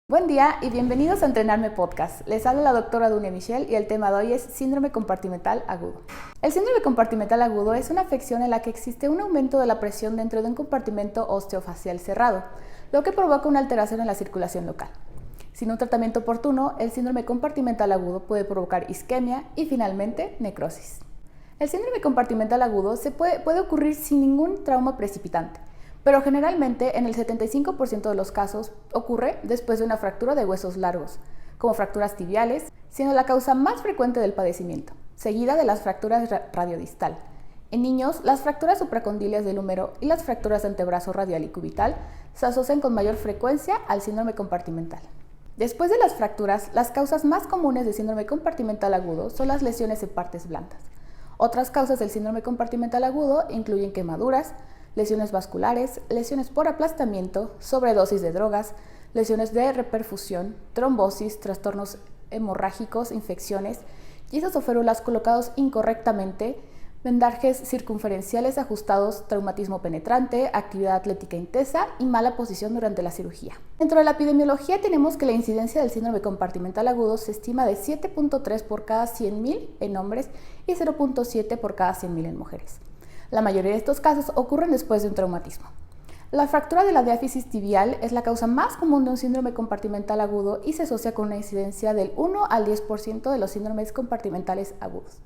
Buen día y bienvenidos a Entrenarme Podcast. Les habla la doctora Dunia Michelle y el tema de hoy es síndrome compartimental agudo. El síndrome compartimental agudo es una afección en la que existe un aumento de la presión dentro de un compartimento osteofacial cerrado, lo que provoca una alteración en la circulación local. Sin un tratamiento oportuno, el síndrome compartimental agudo puede provocar isquemia y finalmente necrosis. El síndrome compartimental agudo puede ocurrir sin ningún trauma precipitante, pero generalmente en el 75% de los casos ocurre después de una fractura de huesos largos, como fracturas tibiales, siendo la causa más frecuente del padecimiento, seguida de las fracturas radiodistal. En niños, las fracturas supracondilias del húmero y las fracturas de antebrazo radial y cubital se asocian con mayor frecuencia al síndrome compartimental. Después de las fracturas, las causas más comunes de síndrome compartimental agudo son las lesiones en partes blandas. Otras causas del síndrome compartimental agudo incluyen quemaduras, lesiones vasculares, lesiones por aplastamiento, sobredosis de drogas, lesiones de reperfusión, trombosis, trastornos hemorrágicos, infecciones, yesos o férulas colocados incorrectamente, vendajes circunferenciales ajustados, traumatismo penetrante, actividad atlética intensa y mala posición durante la cirugía. Dentro de la epidemiología tenemos que la incidencia del síndrome compartimental agudo se estima de 7.3 por cada 100.000 en hombres y 0.7 por cada 100.000 en mujeres. La mayoría de estos casos ocurren después de un traumatismo. La fractura de la diáfisis tibial es la causa más común de un síndrome compartimental agudo y se asocia con una incidencia del 1 al 10% de los síndromes compartimentales agudos.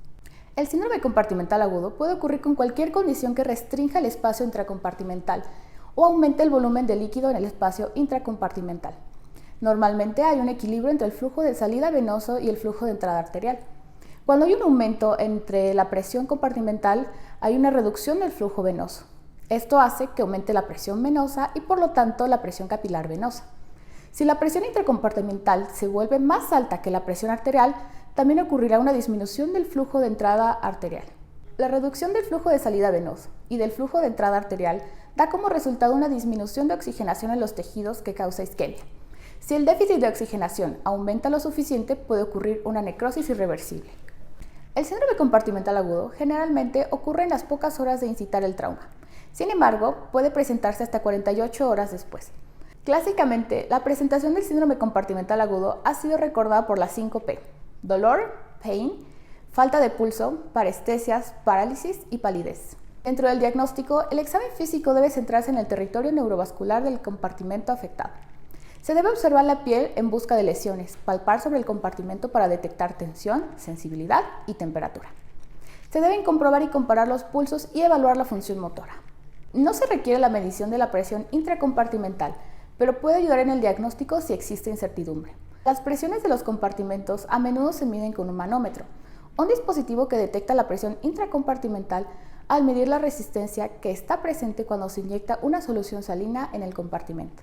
El síndrome compartimental agudo puede ocurrir con cualquier condición que restrinja el espacio intracompartimental o aumente el volumen de líquido en el espacio intracompartimental. Normalmente hay un equilibrio entre el flujo de salida venoso y el flujo de entrada arterial. Cuando hay un aumento entre la presión compartimental, hay una reducción del flujo venoso. Esto hace que aumente la presión venosa y por lo tanto la presión capilar venosa. Si la presión intracompartimental se vuelve más alta que la presión arterial, también ocurrirá una disminución del flujo de entrada arterial. La reducción del flujo de salida venoso y del flujo de entrada arterial da como resultado una disminución de oxigenación en los tejidos que causa isquemia. Si el déficit de oxigenación aumenta lo suficiente, puede ocurrir una necrosis irreversible. El síndrome compartimental agudo generalmente ocurre en las pocas horas de incitar el trauma. Sin embargo, puede presentarse hasta 48 horas después. Clásicamente, la presentación del síndrome compartimental agudo ha sido recordada por las 5 P: dolor, pain, falta de pulso, parestesias, parálisis y palidez. Dentro del diagnóstico, el examen físico debe centrarse en el territorio neurovascular del compartimento afectado. Se debe observar la piel en busca de lesiones, palpar sobre el compartimento para detectar tensión, sensibilidad y temperatura. Se deben comprobar y comparar los pulsos y evaluar la función motora. No se requiere la medición de la presión intracompartimental, pero puede ayudar en el diagnóstico si existe incertidumbre. Las presiones de los compartimentos a menudo se miden con un manómetro, un dispositivo que detecta la presión intracompartimental al medir la resistencia que está presente cuando se inyecta una solución salina en el compartimento.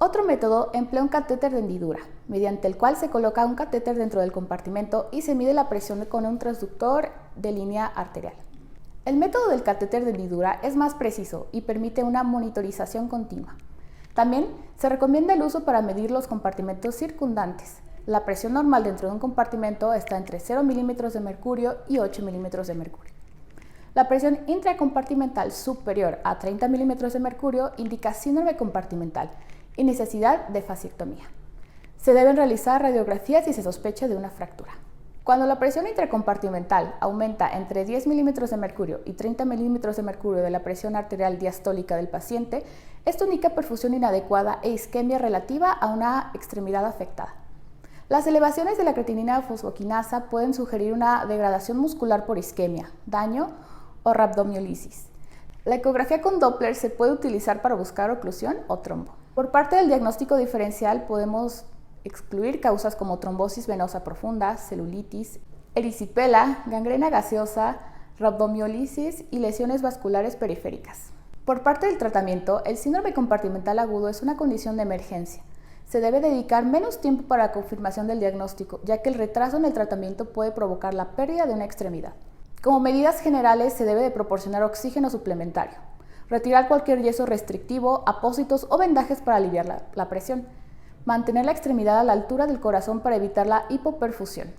Otro método emplea un catéter de hendidura, mediante el cual se coloca un catéter dentro del compartimento y se mide la presión con un transductor de línea arterial. El método del catéter de hendidura es más preciso y permite una monitorización continua. También se recomienda el uso para medir los compartimentos circundantes. La presión normal dentro de un compartimento está entre 0 milímetros de mercurio y 8 milímetros de mercurio. La presión intracompartimental superior a 30 milímetros de mercurio indica síndrome compartimental y necesidad de fasciectomía. Se deben realizar radiografías si se sospecha de una fractura. Cuando la presión intracompartimental aumenta entre 10 milímetros de mercurio y 30 milímetros de mercurio de la presión arterial diastólica del paciente, esto indica perfusión inadecuada e isquemia relativa a una extremidad afectada. Las elevaciones de la creatinina fosfoquinasa pueden sugerir una degradación muscular por isquemia, daño o rhabdomiólisis. La ecografía con Doppler se puede utilizar para buscar oclusión o trombo. Por parte del diagnóstico diferencial podemos excluir causas como trombosis venosa profunda, celulitis, erisipela, gangrena gaseosa, rhabdomiólisis y lesiones vasculares periféricas. Por parte del tratamiento, el síndrome compartimental agudo es una condición de emergencia. Se debe dedicar menos tiempo para la confirmación del diagnóstico, ya que el retraso en el tratamiento puede provocar la pérdida de una extremidad. Como medidas generales, se debe de proporcionar oxígeno suplementario, retirar cualquier yeso restrictivo, apósitos o vendajes para aliviar la presión, mantener la extremidad a la altura del corazón para evitar la hipoperfusión,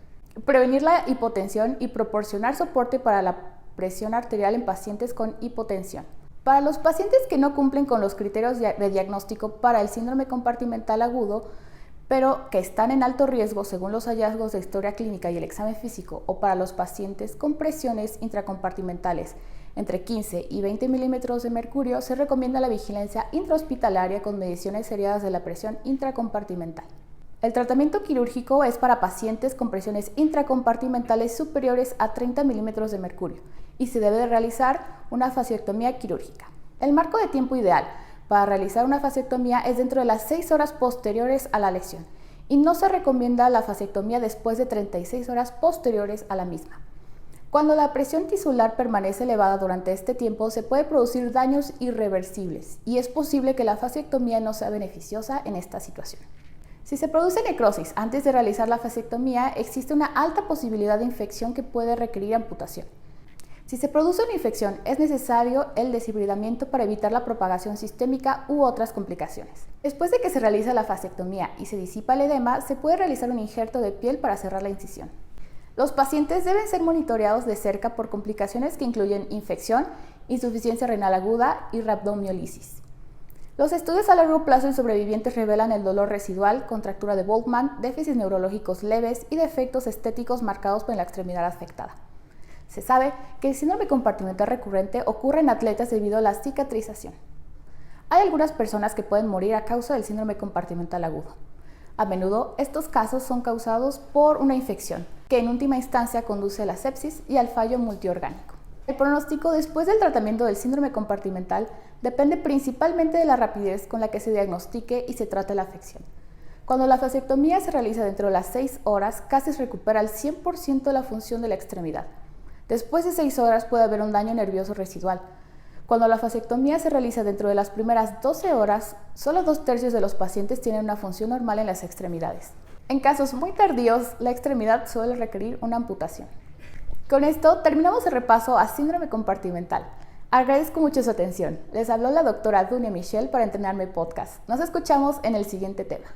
prevenir la hipotensión y proporcionar soporte para la presión arterial en pacientes con hipotensión. Para los pacientes que no cumplen con los criterios de diagnóstico para el síndrome compartimental agudo, pero que están en alto riesgo según los hallazgos de historia clínica y el examen físico, o para los pacientes con presiones intracompartimentales entre 15 y 20 milímetros de mercurio, se recomienda la vigilancia intrahospitalaria con mediciones seriadas de la presión intracompartimental. El tratamiento quirúrgico es para pacientes con presiones intracompartimentales superiores a 30 milímetros de mercurio y se debe de realizar una fasciectomía quirúrgica. El marco de tiempo ideal para realizar una fasciectomía es dentro de las 6 horas posteriores a la lesión y no se recomienda la fasciectomía después de 36 horas posteriores a la misma. Cuando la presión tisular permanece elevada durante este tiempo, se puede producir daños irreversibles y es posible que la fasciectomía no sea beneficiosa en esta situación. Si se produce necrosis antes de realizar la fasciectomía, existe una alta posibilidad de infección que puede requerir amputación. Si se produce una infección, es necesario el deshibridamiento para evitar la propagación sistémica u otras complicaciones. Después de que se realiza la fasciectomía y se disipa el edema, se puede realizar un injerto de piel para cerrar la incisión. Los pacientes deben ser monitoreados de cerca por complicaciones que incluyen infección, insuficiencia renal aguda y rhabdomiólisis. Los estudios a largo plazo en sobrevivientes revelan el dolor residual, contractura de Volkmann, déficits neurológicos leves y defectos estéticos marcados por la extremidad afectada. Se sabe que el síndrome compartimental recurrente ocurre en atletas debido a la cicatrización. Hay algunas personas que pueden morir a causa del síndrome compartimental agudo. A menudo, estos casos son causados por una infección, que en última instancia conduce a la sepsis y al fallo multiorgánico. El pronóstico después del tratamiento del síndrome compartimental depende principalmente de la rapidez con la que se diagnostique y se trate la afección. Cuando la fasciectomía se realiza dentro de las 6 horas, casi se recupera el 100% de la función de la extremidad. Después de 6 horas puede haber un daño nervioso residual. Cuando la fasciectomía se realiza dentro de las primeras 12 horas, solo 2/3 de los pacientes tienen una función normal en las extremidades. En casos muy tardíos, la extremidad suele requerir una amputación. Con esto terminamos el repaso a síndrome compartimental. Agradezco mucho su atención. Les habló la doctora Dunia Michel para Entrenarme Podcast. Nos escuchamos en el siguiente tema.